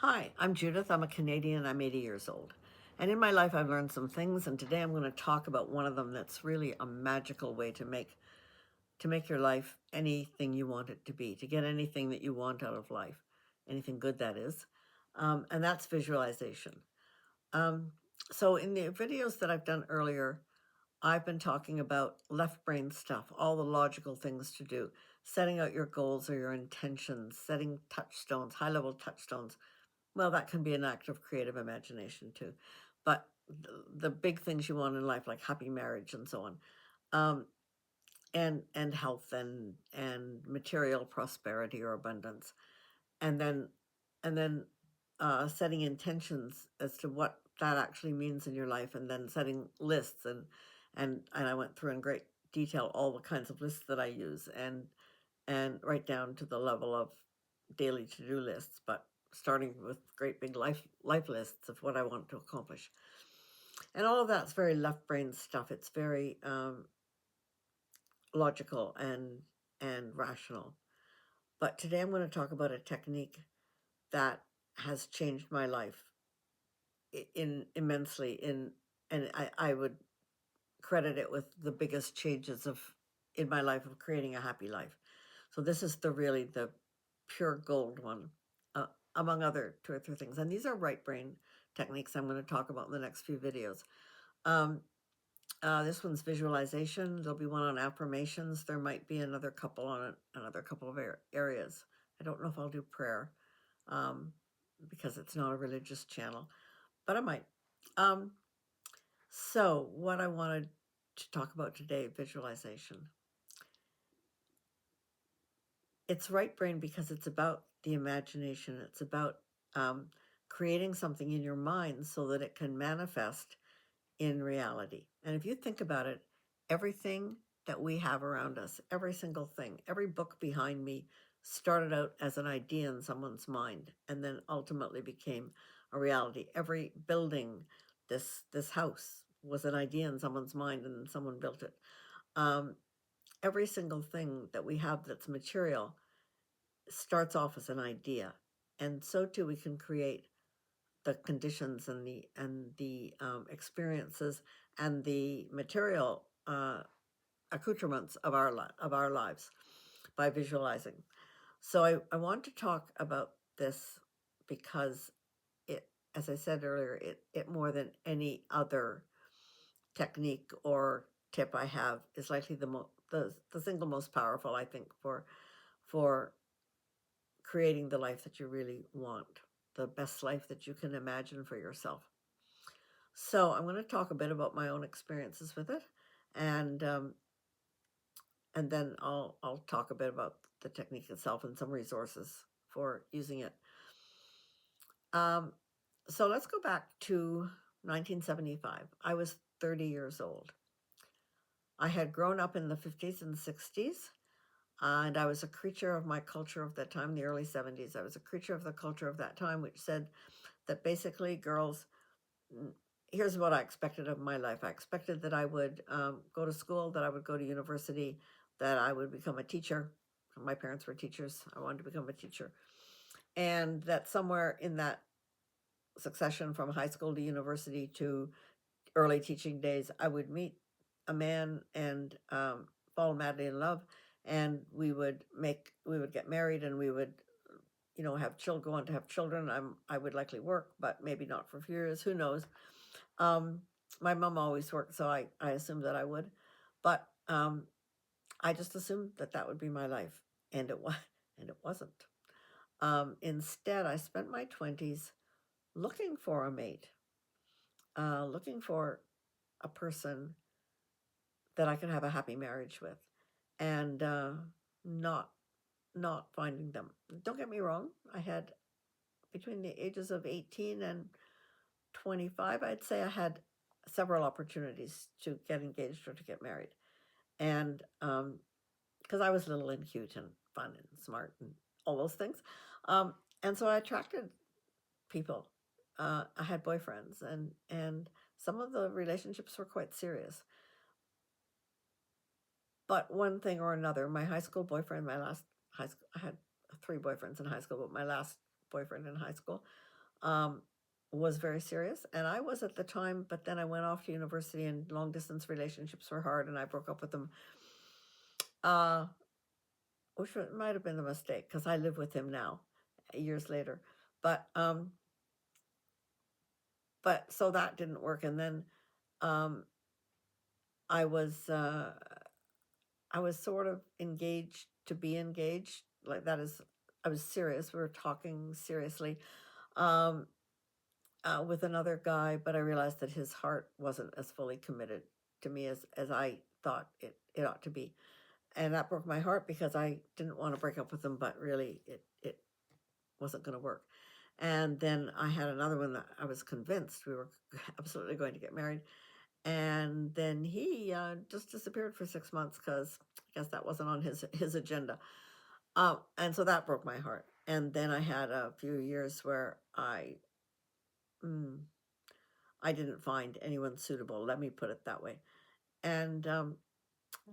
Hi, I'm Judith. I'm a Canadian. I'm 80 years old. And in my life, I've learned some things. And today I'm going to talk about one of them that's really a magical way to make your life anything you want it to be, to get anything that you want out of life, anything good that is. And that's visualization. Um, so in the videos that I've done earlier, I've been talking about left brain stuff, all the logical things to do, setting out your goals or your intentions, setting touchstones, high level touchstones. Well, that can be an act of creative imagination too. But the big things you want in life, like happy marriage and so on, um, and health and material prosperity or abundance, and then setting intentions as to what that actually means in your life, and then setting lists and I went through in great detail all the kinds of lists that I use, and right down to the level of daily to-do lists, but starting with great big life lists of what I want to accomplish. And all of that's very left brain stuff. It's very logical and rational. But today I'm going to talk about a technique that has changed my life in immensely and I would credit it with the biggest changes of in my life of creating a happy life. So this is the pure gold one, among other two or three things. And these are right brain techniques I'm going to talk about in the next few videos. Um, this one's visualization. There'll be one on affirmations. There might be another couple on another couple of areas. I don't know if I'll do prayer, um, because it's not a religious channel, but I might. Um, so what I wanted to talk about today, visualization. It's right brain because it's about the imagination. It's about um, creating something in your mind so that it can manifest in reality. And if you think about it, everything that we have around us, every single thing, every book behind me started out as an idea in someone's mind and then ultimately became a reality. Every building, this house was an idea in someone's mind and someone built it. Um, every single thing that we have that's material starts off as an idea, and so too we can create the conditions and the experiences and the material accoutrements of our lives by visualizing. So I want to talk about this because it, as I said earlier, it more than any other technique or tip I have is likely the single most powerful, I think, for creating the life that you really want, the best life that you can imagine for yourself. So I'm going to talk a bit about my own experiences with it, and um, and then I'll talk a bit about the technique itself and some resources for using it. Um, so let's go back to 1975. I was 30 years old. I had grown up in the 50s and 60s, and I was a creature of my culture of that time, the early 70s. I was a creature of the culture of that time, which said that basically girls, here's what I expected of my life. I expected that I would go to school, that I would go to university, that I would become a teacher. My parents were teachers. I wanted to become a teacher. And that somewhere in that succession from high school to university to early teaching days, I would meet a man and fall madly in love. And we would get married, and we would, have children, go on to have children. I would likely work, but maybe not for a few years. Who knows? Um, my mom always worked, so I assumed that I would, but I just assumed that that would be my life, and it was, and it wasn't. Instead, I spent my 20s looking for a mate, looking for a person that I could have a happy marriage with, and not not finding them. Don't get me wrong. I had between the ages of 18 and 25, I'd say I had several opportunities to get engaged or to get married. And because I was little and cute and fun and smart and all those things. And so I attracted people. I had boyfriends, and some of the relationships were quite serious. But one thing or another, my high school boyfriend, my last high school, I had three boyfriends in high school, but my last boyfriend in high school, was very serious, and I was at the time, but then I went off to university, and long distance relationships were hard, and I broke up with them. Which might have been the mistake, because I live with him now, years later. But so that didn't work, and then um, I was sort of engaged to be engaged, like that is, I was serious. We were talking seriously um, with another guy, but I realized that his heart wasn't as fully committed to me as I thought it ought to be, and that broke my heart because I didn't want to break up with him, but really it wasn't going to work. And then I had another one that I was convinced we were absolutely going to get married. And then he just disappeared for 6 months because I guess that wasn't on his agenda. And so that broke my heart. And then I had a few years where I didn't find anyone suitable. Let me put it that way. And then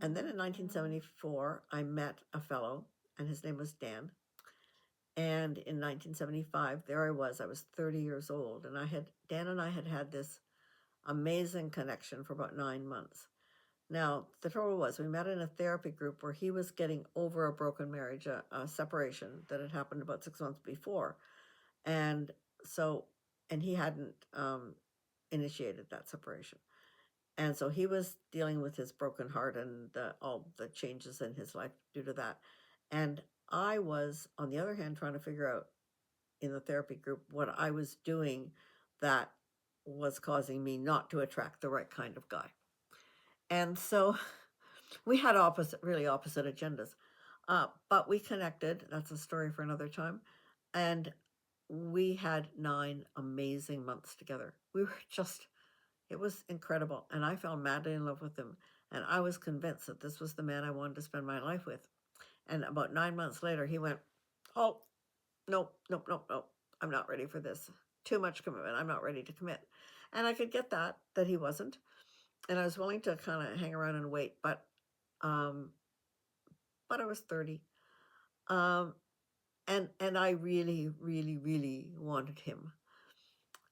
in 1974, I met a fellow, and his name was Dan. And in 1975, there I was 30 years old, and Dan and I had this amazing connection for about 9 months. Now, the trouble was, we met in a therapy group where he was getting over a broken marriage, a separation that had happened about 6 months before. And so, and he hadn't initiated that separation. And so he was dealing with his broken heart and all the changes in his life due to that. And I was, on the other hand, trying to figure out in the therapy group what I was doing that was causing me not to attract the right kind of guy. And so we had really opposite agendas. But we connected. That's a story for another time. And we had 9 amazing months together. It was incredible. And I fell madly in love with him. And I was convinced that this was the man I wanted to spend my life with. And about 9 months later, he went, "Oh, nope, nope, nope, nope. I'm not ready for this. Too much commitment. I'm not ready to commit." And I could get that he wasn't. And I was willing to kind of hang around and wait, um, but I was 30. Um, and I really, really, really wanted him.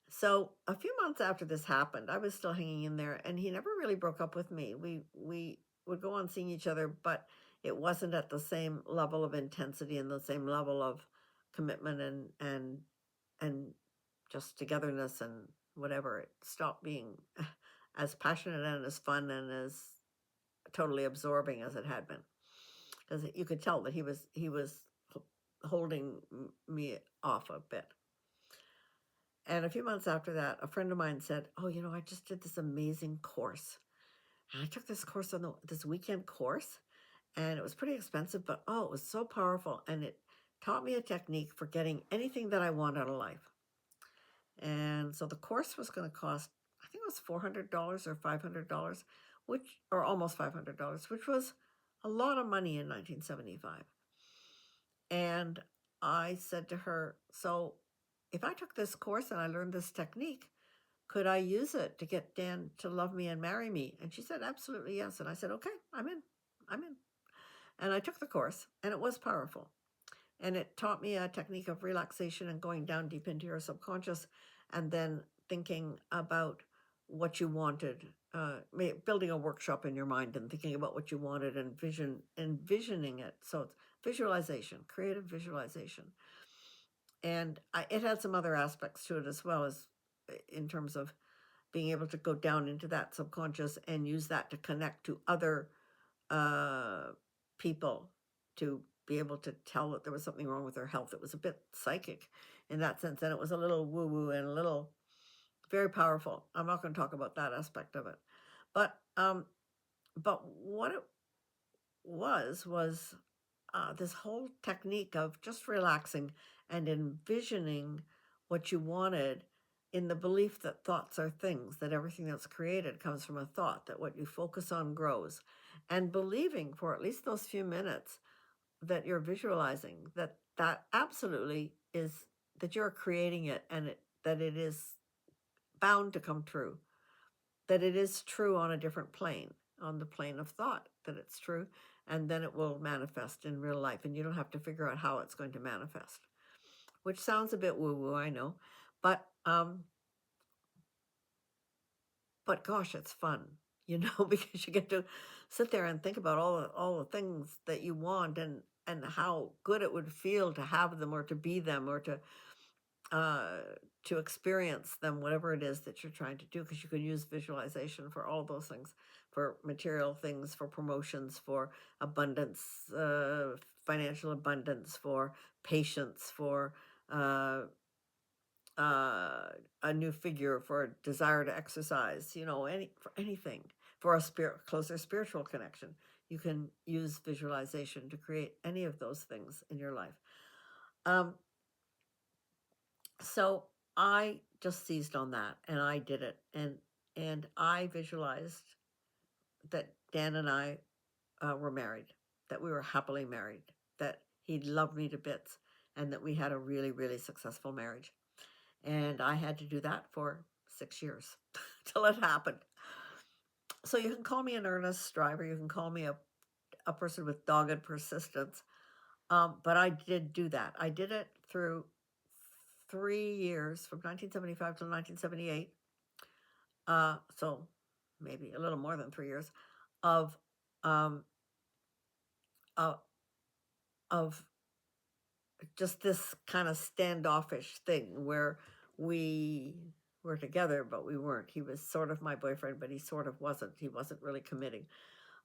So a few months after this happened, I was still hanging in there, and he never really broke up with me. We would go on seeing each other, but it wasn't at the same level of intensity and the same level of commitment and just togetherness and whatever. It stopped being as passionate and as fun and as totally absorbing as it had been, because you could tell that he was holding me off a bit. And a few months after that, a friend of mine said, "Oh, I just did this amazing course, and I took this course on this weekend course, and it was pretty expensive, but oh, it was so powerful, and it taught me a technique for getting anything that I want out of life." And so the course was going to cost, I think it was $400 or $500, or almost $500, which was a lot of money in 1975. And I said to her, "So if I took this course and I learned this technique, could I use it to get Dan to love me and marry me?" And she said, "Absolutely, yes." And I said, "Okay, I'm in. I'm in." And I took the course, and it was powerful. And it taught me a technique of relaxation and going down deep into your subconscious, and then thinking about what you wanted, building a workshop in your mind and thinking about what you wanted and envisioning it. So it's visualization, creative visualization. And it had some other aspects to it as well, as in terms of being able to go down into that subconscious and use that to connect to other people, to be able to tell that there was something wrong with their health. It was a bit psychic in that sense, and it was a little woo-woo and a little very powerful. I'm not going to talk about that aspect of it, but what it was this whole technique of just relaxing and envisioning what you wanted, in the belief that thoughts are things, that everything that's created comes from a thought, that what you focus on grows, and believing for at least those few minutes that you're visualizing that absolutely is, that you're creating it, and that it is bound to come true, that it is true on a different plane, on the plane of thought, that it's true, and then it will manifest in real life, and you don't have to figure out how it's going to manifest. which sounds a bit woo-woo, I know, but um, but gosh, it's fun, because you get to sit there and think about all the things that you want and how good it would feel to have them or to be them or uh, to experience them, whatever it is that you're trying to do, because you can use visualization for all those things, for material things, for promotions, for abundance, financial abundance, for patience, for uh, a new figure, for a desire to exercise, for anything, for a closer spiritual connection. You can use visualization to create any of those things in your life. Um, so I just seized on that and I did it, and I visualized that Dan and I were married, that we were happily married, that he loved me to bits, and that we had a really, really successful marriage. And I had to do that for 6 years till it happened. So you can call me an earnest striver, you can call me a person with dogged persistence, but I did do that. I did it through 3 years, from 1975 to 1978. So maybe a little more than 3 years of um, uh, of just this kind of standoffish thing where we were together, but we weren't. He was sort of my boyfriend, but he sort of wasn't. He wasn't really committing.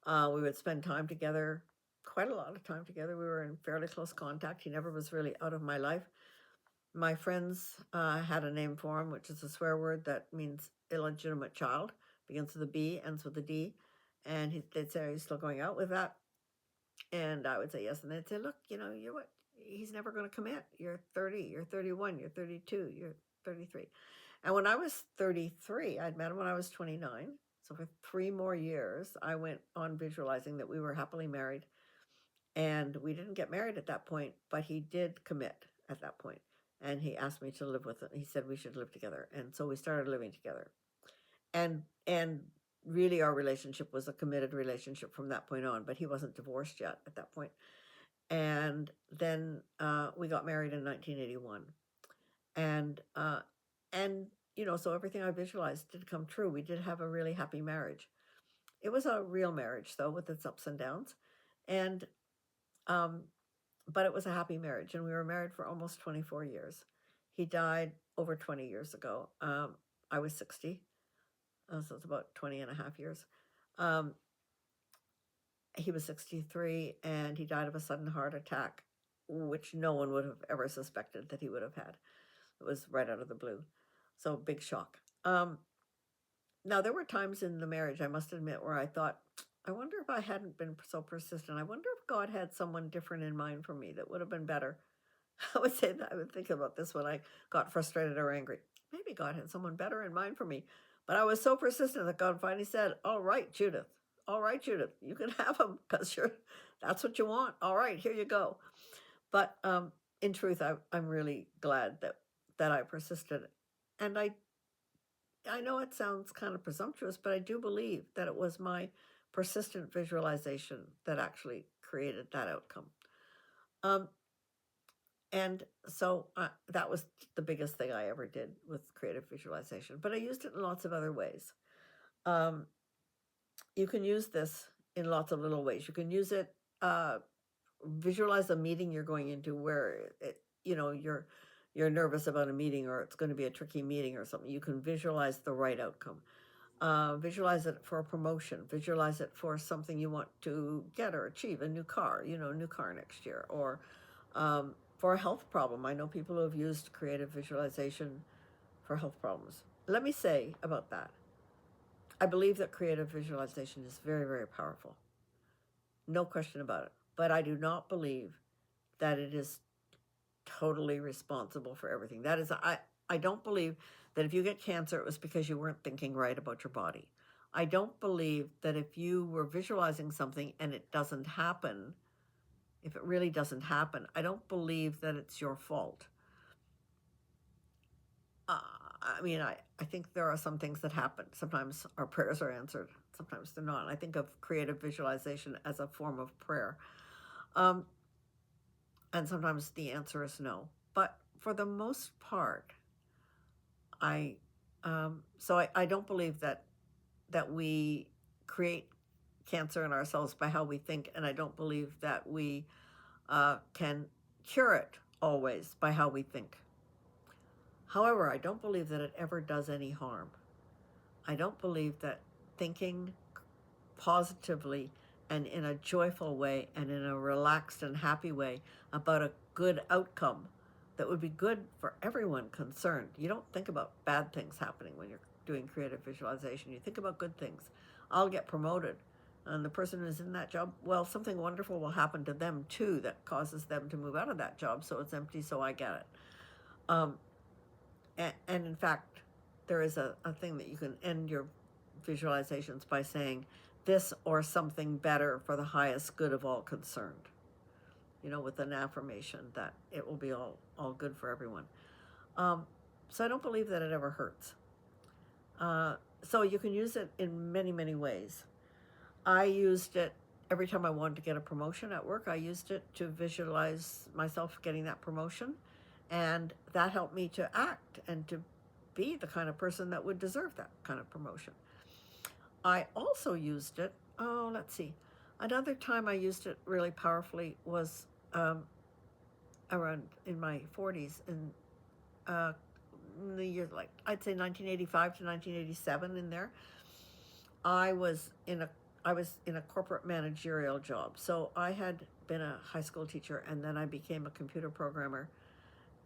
We would spend time together, quite a lot of time together. We were in fairly close contact. He never was really out of my life. My friends had a name for him, which is a swear word that means illegitimate child. Begins with a B, ends with a D. And they'd say, "Are you still going out with that?" And I would say yes. And they'd say, "Look, you're what? He's never going to commit. You're 30, you're 31, you're 32, you're 33. And when I was 33, I'd met him when I was 29. So for 3 more years, I went on visualizing that we were happily married. And we didn't get married at that point, but he did commit at that point. And he asked me to live with him. He said we should live together. And so we started living together. And really our relationship was a committed relationship from that point on, but he wasn't divorced yet at that point. And then we got married in 1981. And so everything I visualized did come true. We did have a really happy marriage. It was a real marriage, though, with its ups and downs. And um, but it was a happy marriage, and we were married for almost 24 years. He died over 20 years ago. I was 60, so it's about 20 and a half years. Um, he was 63, and he died of a sudden heart attack, which no one would have ever suspected that he would have had. It was right out of the blue. So big shock. Now, there were times in the marriage, I must admit, where I thought, I wonder if I hadn't been so persistent. I wonder if God had someone different in mind for me that would have been better. I would say that I would think about this when I got frustrated or angry. Maybe God had someone better in mind for me. But I was so persistent that God finally said, "All right, Judith. All right, Judith, you can have him because that's what you want. All right, here you go." But in truth, I'm really glad that I persisted. And I know it sounds kind of presumptuous, but I do believe that it was my persistent visualization that actually created that outcome. Um, and so that was the biggest thing I ever did with creative visualization. But I used it in lots of other ways. Um, you can use this in lots of little ways. You can use it, visualize a meeting you're going into where you're nervous about a meeting, or it's going to be a tricky meeting or something. You can visualize the right outcome. Visualize it for a promotion. Visualize it for something you want to get or achieve, a new car, new car next year, or for a health problem. I know people who have used creative visualization for health problems. Let me say about that, I believe that creative visualization is very, very powerful. No question about it. But I do not believe that it is totally responsible for everything. I don't believe that if you get cancer, it was because you weren't thinking right about your body. I don't believe that if you were visualizing something and it doesn't happen, if it really doesn't happen, I don't believe that it's your fault. I think there are some things that happen. Sometimes our prayers are answered, sometimes they're not. And I think of creative visualization as a form of prayer. And sometimes the answer is no. But for the most part, I I don't believe that we create cancer in ourselves by how we think, and I don't believe that we can cure it always by how we think. However, I don't believe that it ever does any harm. I don't believe that thinking positively and in a joyful way and in a relaxed and happy way about a good outcome that would be good for everyone concerned. You don't think about bad things happening when you're doing creative visualization. You think about good things. I'll get promoted, and the person who's in that job, well, something wonderful will happen to them too that causes them to move out of that job, so it's empty, so I get it. Um, and in fact, there is a thing that you can end your visualizations by saying, this or something better for the highest good of all concerned. With an affirmation that it will be all good for everyone. So I don't believe that it ever hurts. So you can use it in many, many ways. I used it every time I wanted to get a promotion at work. I used it to visualize myself getting that promotion, and that helped me to act and to be the kind of person that would deserve that kind of promotion. I also used it, let's see, another time I used it really powerfully was around in my 40s, in the years, like, I'd say 1985 to 1987. In there, I was in a corporate managerial job. So I had been a high school teacher, and then I became a computer programmer.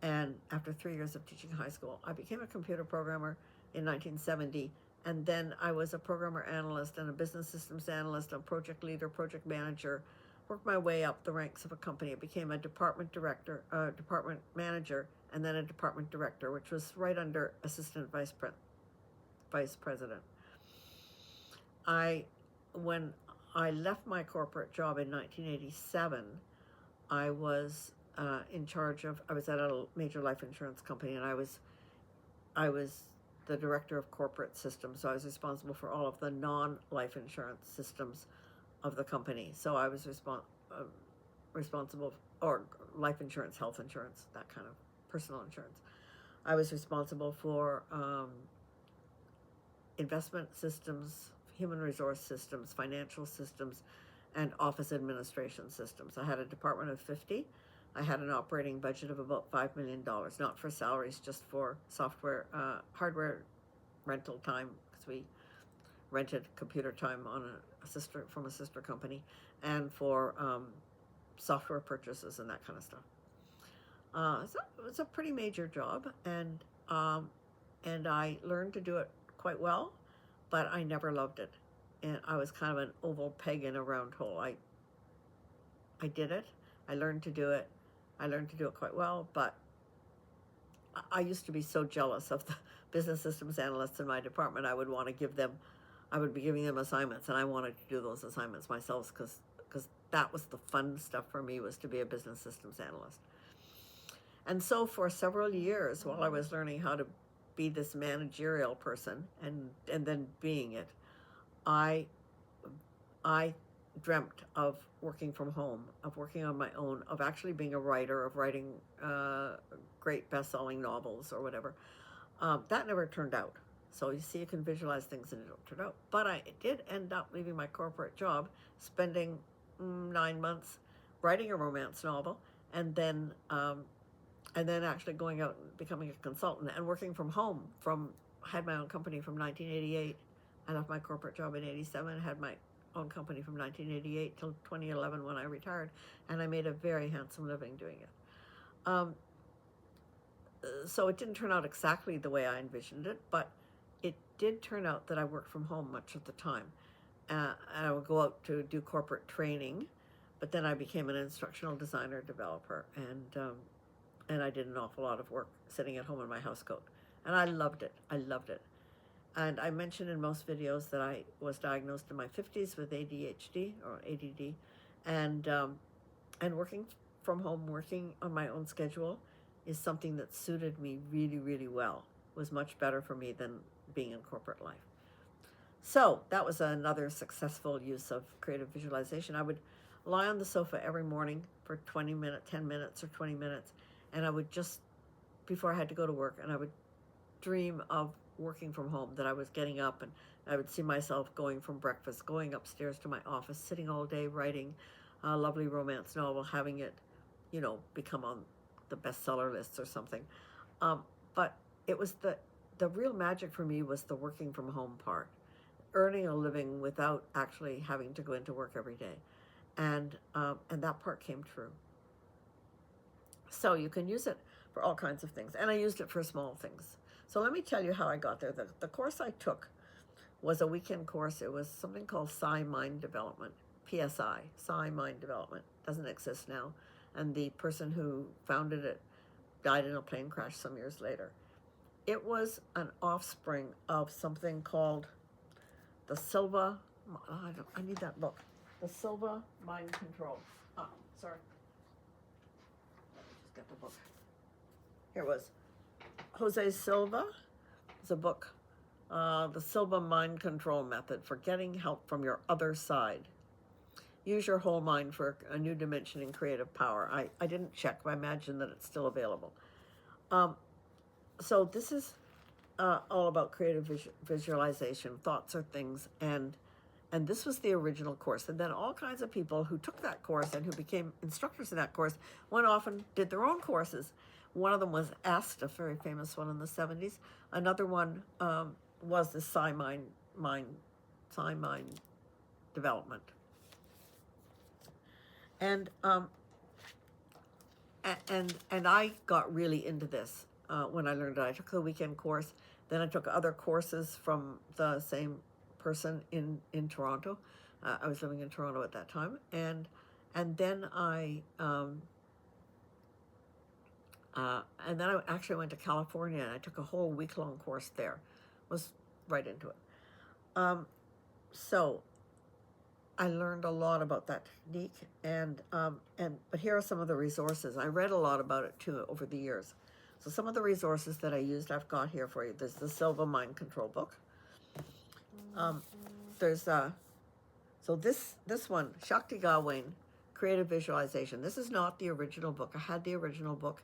And after 3 years of teaching high school, I became a computer programmer in 1970. And then I was a programmer analyst and a business systems analyst, a project leader, project manager, worked my way up the ranks of a company. I became a department director, department manager, and then a department director, which was right under assistant vice president. When I left my corporate job in 1987, I was in charge of, I was at a major life insurance company, and I was the director of corporate systems. So I was responsible for all of the non-life insurance systems of the company. So I was responsible, or life insurance, health insurance, that kind of personal insurance. I was responsible for investment systems, human resource systems, financial systems, and office administration systems. I had a department of 50. I had an operating budget of about $5 million, not for salaries, just for software, hardware rental time, because we rented computer time on from a sister company, and for software purchases and that kind of stuff. So it was a pretty major job, and I learned to do it quite well, but I never loved it. And I was kind of an oval peg in a round hole. I did it. I learned to do it. I learned to do it quite well, but I used to be so jealous of the business systems analysts in my department. I would be giving them assignments, and I wanted to do those assignments myself because that was the fun stuff for me, was to be a business systems analyst. And so for several years, while I was learning how to be this managerial person and then being it, I dreamt of working from home, of working on my own, of actually being a writer, of writing great best-selling novels or whatever. That never turned out. So you see, you can visualize things and it don't turn out. But I did end up leaving my corporate job, spending 9 months writing a romance novel, and then actually going out and becoming a consultant and working from home. Had my own company from 1988. I left my corporate job in 87, had my own company from 1988 till 2011 when I retired, and I made a very handsome living doing it. So it didn't turn out exactly the way I envisioned it, but it did turn out that I worked from home much of the time. And I would go out to do corporate training, but then I became an instructional designer developer, and I did an awful lot of work sitting at home in my house coat. And I loved it. I loved it. And I mentioned in most videos that I was diagnosed in my 50s with ADHD or ADD, and working from home, working on my own schedule, is something that suited me really, really well. It was much better for me than being in corporate life. So that was another successful use of creative visualization. I would lie on the sofa every morning for 20 minutes, 10 minutes or 20 minutes, and I would just before I had to go to work, and I would dream of working from home, that I was getting up and I would see myself going from breakfast, going upstairs to my office, sitting all day writing a lovely romance novel, having it, become on the bestseller lists or something. But it was the real magic for me was the working from home part, earning a living without actually having to go into work every day, and that part came true. So you can use it for all kinds of things, and I used it for small things. So let me tell you how I got there. The course I took was a weekend course. It was something called Psi Mind Development, PSI, Psi Mind Development. Doesn't exist now, and the person who founded it died in a plane crash some years later. It was an offspring of something called the Silva. I need that book. The Silva Mind Control. Oh, sorry. Let me just get the book. Here it was. Jose Silva. It's a book. The Silva Mind Control Method for Getting Help from Your Other Side. Use your whole mind for a new dimension in creative power. I didn't check, but I imagine that it's still available. So this is all about creative visualization. Thoughts are things, and this was the original course. And then all kinds of people who took that course and who became instructors in that course went off and did their own courses. One of them was Est, a very famous one in the 70s. Another one was the Psi Mind Development. And I got really into this when I learned it. I took the weekend course. Then I took other courses from the same person in Toronto. I was living in Toronto at that time, and then I actually went to California, and I took a whole week-long course there. Was right into it. So I learned a lot about that technique, but here are some of the resources. I read a lot about it too over the years. So some of the resources that I used, I've got here for you. There's the Silva Mind Control book. There's so this one, Shakti Gawain, Creative Visualization. This is not the original book. I had the original book,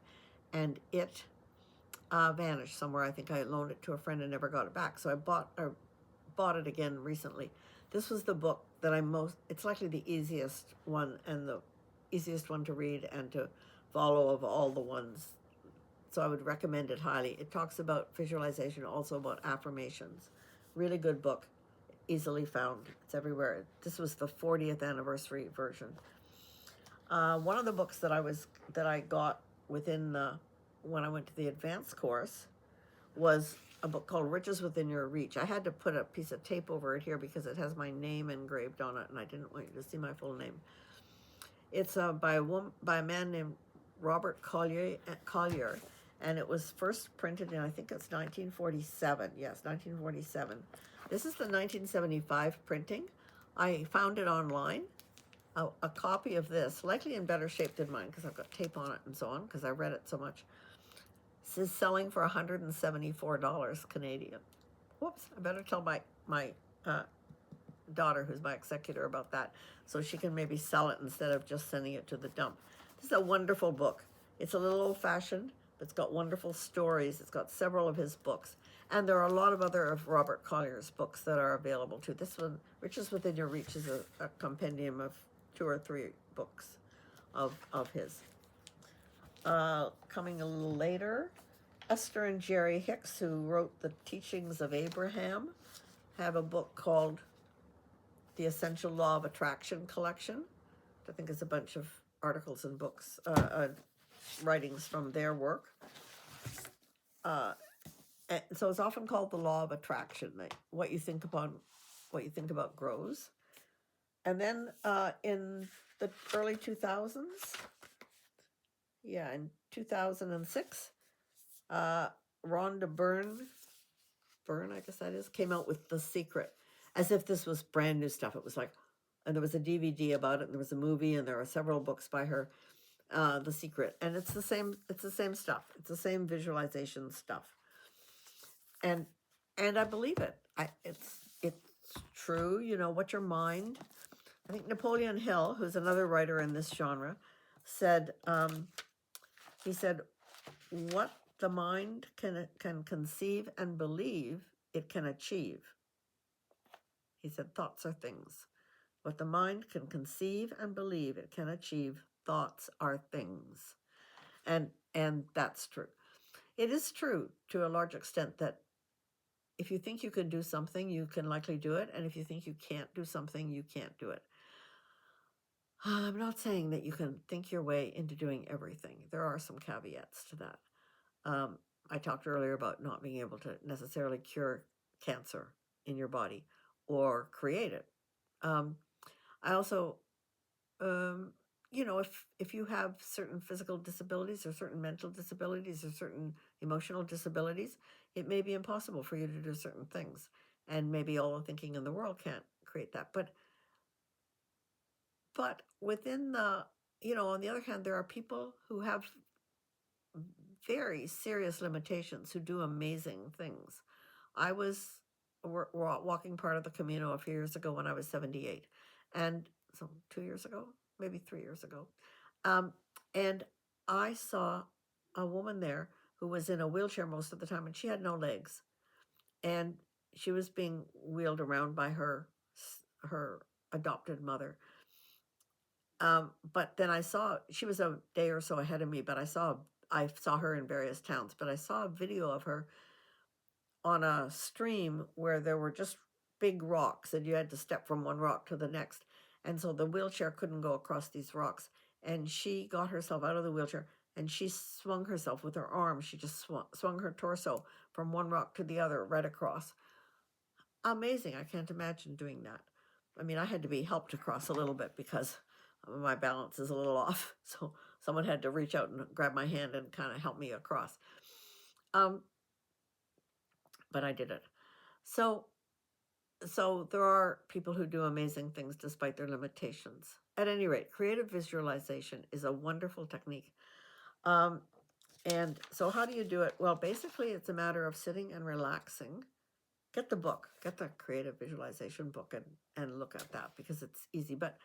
and it vanished somewhere. I think I loaned it to a friend and never got it back. So I bought it again recently. This was the book that it's likely the easiest one and the easiest one to read and to follow of all the ones. So I would recommend it highly. It talks about visualization, also about affirmations. Really good book, easily found. It's everywhere. This was the 40th anniversary version. One of the books that I got when I went to the advanced course was a book called Riches Within Your Reach. I had to put a piece of tape over it here because it has my name engraved on it, and I didn't want you to see my full name. It's by a man named Robert Collier, and it was first printed in, I think it's 1947. Yes, 1947. This is the 1975 printing. I found it online. A copy of this, likely in better shape than mine because I've got tape on it and so on because I read it so much. This is selling for $174 Canadian. Whoops, I better tell my daughter, who's my executor, about that so she can maybe sell it instead of just sending it to the dump. This is a wonderful book. It's a little old-fashioned, but it's got wonderful stories. It's got several of his books. And there are a lot of other of Robert Collier's books that are available too. This one, Riches Within Your Reach, is a compendium of 2 or 3 books of his. Coming a little later, Esther and Jerry Hicks, who wrote The Teachings of Abraham, have a book called The Essential Law of Attraction Collection. I think is a bunch of articles and books, writings from their work. And so it's often called the law of attraction. What you think about grows. And then in the early 2000s, in 2006, Rhonda Byrne, I guess that is, came out with The Secret, as if this was brand new stuff. It was like, and there was a DVD about it, and there was a movie, and there are several books by her, The Secret, and it's the same stuff. It's the same visualization stuff, and I believe it. It's true. What your mind. I think Napoleon Hill, who's another writer in this genre, said, he said, what the mind can conceive and believe, it can achieve. He said, thoughts are things. What the mind can conceive and believe, it can achieve. Thoughts are things. And that's true. It is true to a large extent that if you think you can do something, you can likely do it. And if you think you can't do something, you can't do it. I'm not saying that you can think your way into doing everything. There are some caveats to that. I talked earlier about not being able to necessarily cure cancer in your body or create it. I also, um, if you have certain physical disabilities or certain mental disabilities or certain emotional disabilities, it may be impossible for you to do certain things. And maybe all the thinking in the world can't create that. But within the, on the other hand, there are people who have very serious limitations who do amazing things. I was walking part of the Camino a few years ago when I was 78. And so 2 years ago, maybe 3 years ago. And I saw a woman there who was in a wheelchair most of the time, and she had no legs. And she was being wheeled around by her adopted mother. But then I saw, she was a day or so ahead of me, but I saw her in various towns, but I saw a video of her on a stream where there were just big rocks and you had to step from one rock to the next. And so the wheelchair couldn't go across these rocks. And she got herself out of the wheelchair and she swung herself with her arm. She just swung her torso from one rock to the other right across. Amazing. I can't imagine doing that. I mean, I had to be helped across a little bit because my balance is a little off. So someone had to reach out and grab my hand and kind of help me across. But I did it. So there are people who do amazing things despite their limitations. At any rate, creative visualization is a wonderful technique. And so how do you do it? Well, basically, it's a matter of sitting and relaxing. Get the book, get the creative visualization book and look at that because it's easy. But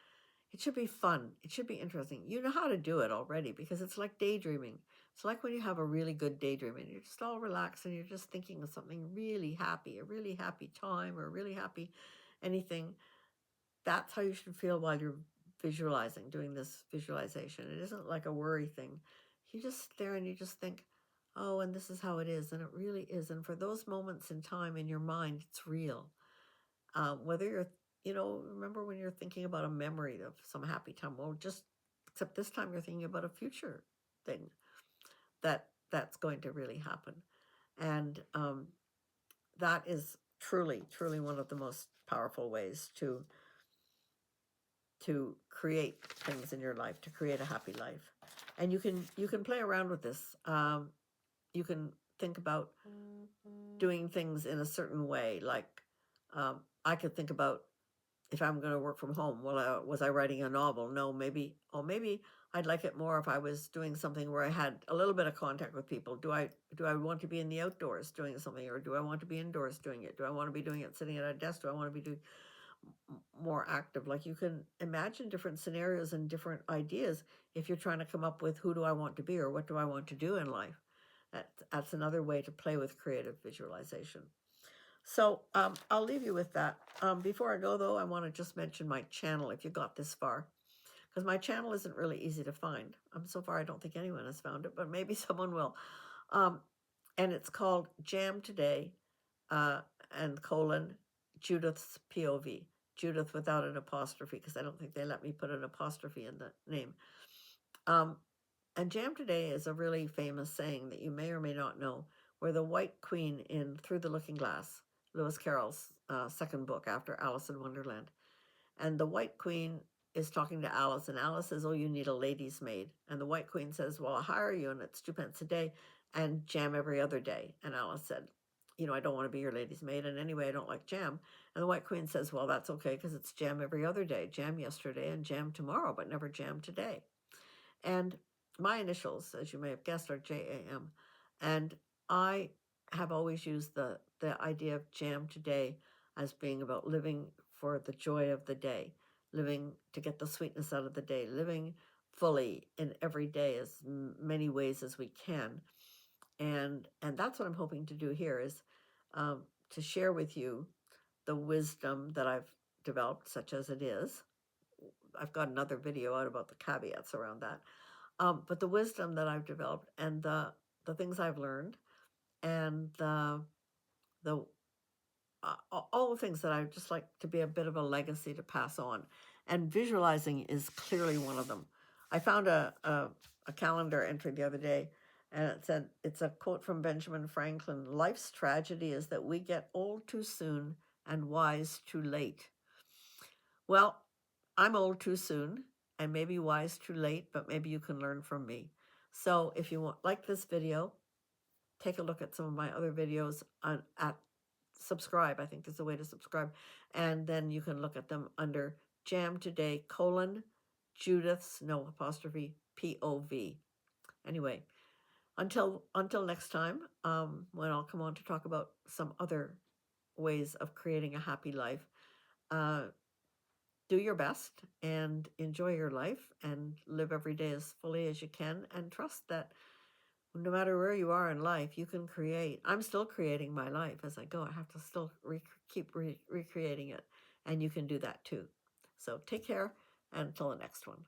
it should be fun. It should be interesting. You know how to do it already because it's like daydreaming. It's like when you have a really good daydream and you're just all relaxed and you're just thinking of something really happy, a really happy time or a really happy anything. That's how you should feel while you're visualizing, doing this visualization. It isn't like a worry thing. You just sit there and you just think, oh, and this is how it is. And it really is. And for those moments in time in your mind, it's real. Whether you're, remember when you're thinking about a memory of some happy time, well, except this time you're thinking about a future thing that's going to really happen. And that is truly, truly one of the most powerful ways to create things in your life, to create a happy life. And you can play around with this. You can think about doing things in a certain way. Like I could think about if I'm going to work from home. Well, was I writing a novel? No, maybe. Oh, maybe I'd like it more if I was doing something where I had a little bit of contact with people. Do I want to be in the outdoors doing something, or do I want to be indoors doing it? Do I want to be doing it sitting at a desk? Do I want to be doing more active? Like you can imagine different scenarios and different ideas if you're trying to come up with who do I want to be or what do I want to do in life. That's another way to play with creative visualization. So I'll leave you with that. Before I go, though, I want to just mention my channel if you got this far, because my channel isn't really easy to find. So far, I don't think anyone has found it, but maybe someone will. And it's called Jam Today and colon Judith's POV. Judith without an apostrophe, because I don't think they let me put an apostrophe in the name. And Jam Today is a really famous saying that you may or may not know, where the White Queen in Through the Looking Glass, Lewis Carroll's second book after Alice in Wonderland. And the White Queen is talking to Alice, and Alice says, oh, you need a lady's maid. And the White Queen says, well, I'll hire you, and it's 2 pence a day, and jam every other day. And Alice said, I don't want to be your lady's maid, and anyway, I don't like jam. And the White Queen says, well, that's okay, because it's jam every other day. Jam yesterday and jam tomorrow, but never jam today. And my initials, as you may have guessed, are JAM. And I have always used the idea of jam today as being about living for the joy of the day, living to get the sweetness out of the day, living fully in every day as many ways as we can. And that's what I'm hoping to do here is to share with you the wisdom that I've developed, such as it is. I've got another video out about the caveats around that. But the wisdom that I've developed and the things I've learned and the all the things that I just like to be a bit of a legacy to pass on. And visualizing is clearly one of them. I found a calendar entry the other day, and it said, it's a quote from Benjamin Franklin: "Life's tragedy is that we get old too soon and wise too late." Well, I'm old too soon and maybe wise too late, but maybe you can learn from me. So if you like this video, take a look at some of my other videos at subscribe. I think there's a way to subscribe. And then you can look at them under Jam Today, Judith's, no apostrophe, POV. Anyway, until next time, when I'll come on to talk about some other ways of creating a happy life, do your best and enjoy your life and live every day as fully as you can, and trust that no matter where you are in life, you can create. I'm still creating my life as I go. I have to still keep recreating it, and you can do that too. So take care, and until the next one.